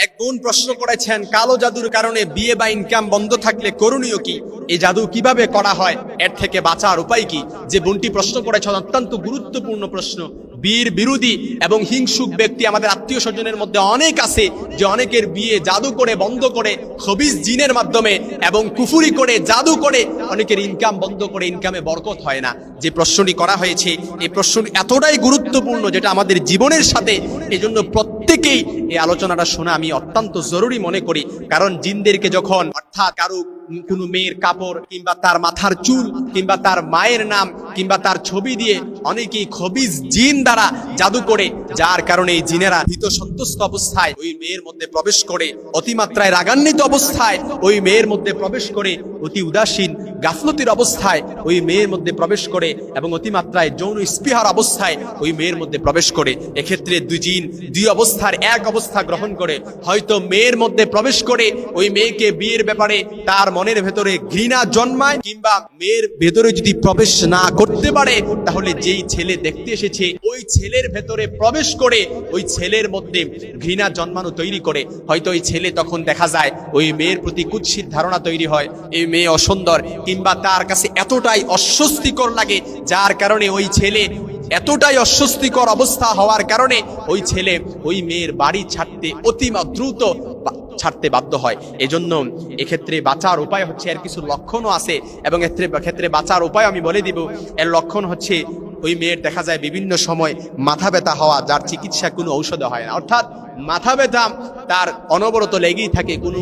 এক বোন প্রশ্ন করেছেন, কালো জাদুর কারণে বিয়ে বা ইনকাম বন্ধ থাকলে করণীয় কি? এই জাদু কিভাবে করা হয়, এর থেকে বাঁচার উপায় কি? যে বোনটি প্রশ্ন করেছেন অত্যন্ত গুরুত্বপূর্ণ প্রশ্ন। বীর বিরোধী এবং হিংসুক ব্যক্তি আমাদের আত্মীয় স্বজনের মধ্যে অনেক আছে, যে অনেকের বিয়ে জাদু করে বন্ধ করে, খবিস জিনের মাধ্যমে এবং কুফুরি করে, জাদু করে অনেকের ইনকাম বন্ধ করে, ইনকামে বরকত হয় না। যে প্রশ্নটি করা হয়েছে, এই প্রশ্নটি এতটাই গুরুত্বপূর্ণ যেটা আমাদের জীবনের সাথে, এই জন্য প্রত্যেকেই এই আলোচনাটা শোনা আমি অত্যন্ত জরুরি মনে করি। কারণ জিনদেরকে যখন, অর্থাৎ কারো কোনো মেয়ের কাপড় কিংবা তার মাথার চুল কিংবা তার মায়ের নাম কিংবা তার ছবি দিয়ে অনেকেই খবিজ জিন দ্বারা জাদু করে, যার কারণে এই জিনেরা ভীত সন্তুষ্ট অবস্থায় ওই মেয়ের মধ্যে প্রবেশ করে, অতিমাত্রায় রাগান্বিত অবস্থায় ওই মেয়ের মধ্যে প্রবেশ করে, অতি উদাসীন গাফলতির অবস্থায় ওই মেয়ের মধ্যে প্রবেশ করে এবং অতিমাত্রায় যৌন স্পৃহার অবস্থায় ওই মেয়ের মধ্যে প্রবেশ করে। এক্ষেত্রে দুই জিন দুই অবস্থার এক অবস্থা গ্রহণ করে। হয়তো মেয়ের মধ্যে প্রবেশ করে ওই মেয়েকে বিয়ের ব্যাপারে তার মনের ভেতরে ঘৃণা জন্মায়, কিংবা মেয়ের ভেতরে যদি প্রবেশ না করতে পারে, তাহলে যেই ছেলে দেখতে এসেছে ওই ছেলের ভেতরে প্রবেশ করে ওই ছেলের মধ্যে ঘৃণা জন্মানো তৈরি করে। হয়তো ওই ছেলে তখন দেখা যায় ওই মেয়ের প্রতি কুৎসিত ধারণা তৈরি হয়, এই মেয়ে অসুন্দর, কিংবা তার কাছে এতটাই অস্বস্তিকর লাগে, যার কারণে ওই ছেলে, এতটাই অস্বস্তিকর অবস্থা হওয়ার কারণে ওই ছেলে ওই মেয়ের বাড়ি ছাড়তে অতি দ্রুত ছাড়তে বাধ্য হয়। এজন্য এক্ষেত্রে বাঁচার উপায় হচ্ছে, এর কিছু লক্ষণও আছে এবং ক্ষেত্রে বাঁচার উপায় আমি বলে দিব। এর লক্ষণ হচ্ছে, ওই মেয়ের দেখা যায় বিভিন্ন সময় মাথা ব্যথা হওয়া, যার চিকিৎসা কোনো ঔষধ হয় না। অর্থাৎ মাথা ব্যথা তার অনবরত লেগেই থাকে, কোনো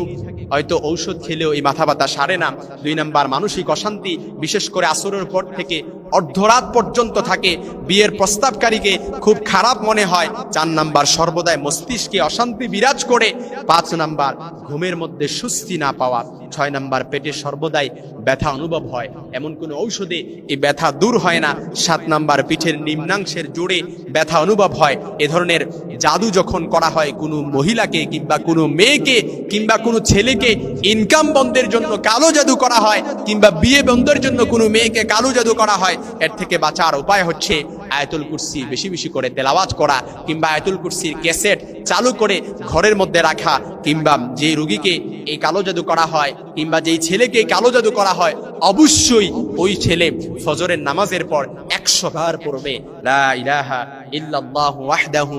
হয়তো ঔষধ খেলেও এই মাথা ব্যথা সারে না। 2 নাম্বার, মানসিক অশান্তি, বিশেষ করে আসরের পর থেকে অর্ধরাত পর্যন্ত থাকে, বিয়ের প্রস্তাবকারীকে খুব খারাপ মনে হয়। 4 নাম্বার, সর্বদাই মস্তিষ্কে অশান্তি বিরাজ করে। 5 নাম্বার, ঘুমের মধ্যে স্বস্তি না পাওয়া। 6 নাম্বার, পেটে সর্বদাই ব্যথা অনুভব হয়, এমন কোনো ঔষধে এই ব্যথা দূর হয় না। 7 নাম্বার, পিঠের নিম্নাংশের জোড়ে ব্যথা অনুভব হয়। এ ধরনের জাদু যখন করা হয় কোনো মহিলাকে কিংবা কোনো মেয়েকে কিংবা কোনো ছেলেকে, ইনকাম বন্ধের জন্য কালো জাদু করা হয়, কিংবা বিয়ে বন্ধের জন্য কোনো মেয়েকে কালো জাদু করা হয়, এর থেকে বাঁচার উপায় হচ্ছে আয়াতুল কুরসি বেশি বেশি করে তেলাওয়াত করা, কিংবা আয়াতুল কুরসির ক্যাসেট চালু করে ঘরের মধ্যে রাখা, কিংবা যে রোগীকে এই কালো জাদু করা হয় কিংবা যেই ছেলেকে কালো জাদু করা হয়, অবশ্যই ওই ছেলে ফজরের নামাজের পর 100 বার পড়বে লা ইলাহা ইল্লাল্লাহু ওয়াহদাহু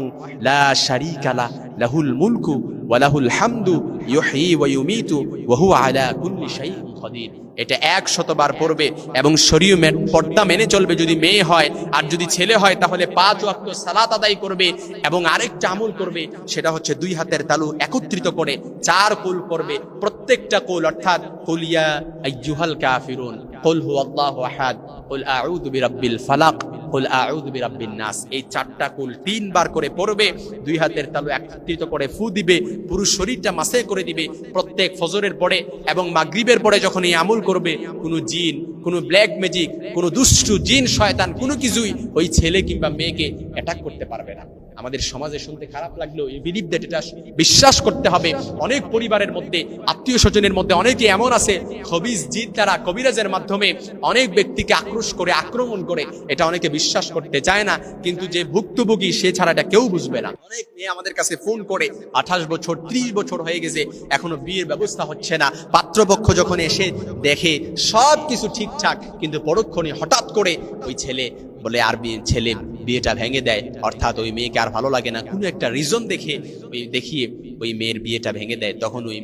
লা শারীকা লাহু লাহুল মুলকু ওয়া লাহুল হামদু ইউহয়ী ওয়া ইউমীতু ওয়া হুয়া আলা কুল্লি শাইইন কাদির। এটা 100 বার পড়বে এবং শরীয় পর্দা মেনে চলবে যদি মেয়ে হয়, আর যদি ছেলে হয় তাহলে 5 ওয়াক্ত সালাত আদায় করবে। এবং আরেকটা আমল করবে, সেটা হচ্ছে 2 হাতের তালু একত্রিত করে 4 কুল করবে। প্রত্যেকটা কুল, অর্থাৎ কুল ইয়া আইয়ুহাল কাফিরুন, কুল হুয়াল্লাহু আহাদ, কুল আউযু বিরাব্বিল ফালাক, কুল আউযু বিরাব্বিন নাস, এই 4টা কুল 3 বার করে পড়বে। 2 হাতের তালু একত্রিত করে ফু দিবে, পুরো শরীরটা মাসে করে দিবে প্রত্যেক ফজরের পরে এবং মাগরিবের পরে। যখন এই আমল করবে, কোনো জিন, কোনো ব্ল্যাক ম্যাজিক, কোনো দুষ্টু জিন শয়তান কোনো কিছুই ওই ছেলে কিংবা মেয়েকে অ্যাটাক করতে পারবে না। আমাদের সমাজে শুনতে খারাপ লাগলেও এই বিলিভ দ্যাট, এটা বিশ্বাস করতে হবে। অনেক পরিবারের মধ্যে, আত্মীয় স্বজনের মধ্যে অনেকে এমন আছে, খবিজ জিন দ্বারা কবিরাজের মাধ্যমে অনেক ব্যক্তিকে আক্রোশ করে, আক্রমণ করে। এটা অনেকে বিশ্বাস করতে চায় না, কিন্তু যে ভুক্তভোগী সে ছাড়া এটা কেউ বুঝবে না। অনেক মেয়ে আমাদের কাছে ফোন করে, 28 বছর 30 বছর হয়ে গেছে, এখনো বিয়ের ব্যবস্থা হচ্ছে না। পাত্রপক্ষ যখন এসে দেখে সব কিছু ঠিকঠাক, কিন্তু পরক্ষণে হঠাৎ করে ওই ছেলে বলে, আর ছেলে বিয়েটা ভেঙে দেয়, অর্থাৎ ওই মেয়েকে আর ভালো লাগে না, কোনো একটা রিজন দেখিয়ে ওই মেয়ের বিয়েটা ভেঙে দেয়। তখন ওই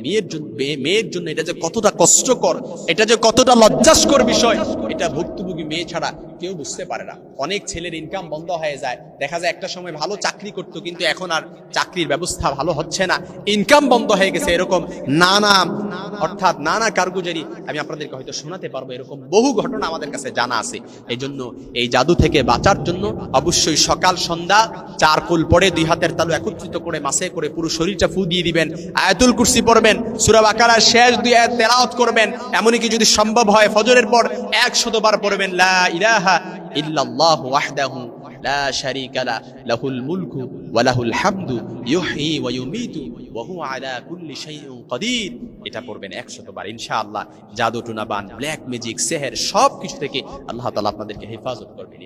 মেয়ের জন্য এটা যে কতটা কষ্টকর, এটা যে কতটা লজ্জাস্কর বিষয়, এটা ভুক্তভোগী মেয়ে ছাড়া কেউ বুঝতে পারে না। অনেক ছেলের ইনকাম বন্ধ হয়ে যায়, দেখা যায় একটা সময় ভালো চাকরি করতো, কিন্তু এখন আর চাকরির ব্যবস্থা ভালো হচ্ছে না, ইনকাম বন্ধ হয়ে গেছে। এরকম নানা কারগুজারি আমি আপনাদেরকে হয়তো শোনাতে পারবো। এরকম বহু ঘটনা আমাদের কাছে জানা আছে। এই জন্য এই জাদু থেকে বাঁচার জন্য অবশ্যই সকাল সন্ধ্যা 4 কুল পড়ে 2 হাতের তালু একত্রিত করে মাসে করে পুরো শরীরটা ফু দিয়ে দিবেন। আয়াতুল কুরসি পড়বেন, সূরা বাকারার শেষ 2 আয়াত তেলাওয়াত করবেন। এমনকি যদি সম্ভব হয় ফজরের পর 100 বার পড়বেন লা ইলাহা ইল্লাল্লাহু ওয়াহদাহু লা শারীকা লাহুল মুলকু ওয়া লাহুল হামদু ইউহয়ী ওয়া ইউমীতু ওয়া হুয়া আলা কুল্লি শাইইন কাদির। এটা পড়বেন 100 বার। ইনশাআল্লাহ জাদু টুনাবান, ব্ল্যাক ম্যাজিক, সেহের সব কিছু থেকে আল্লাহ তাআলা আপনাদেরকে হেফাজত করবেন।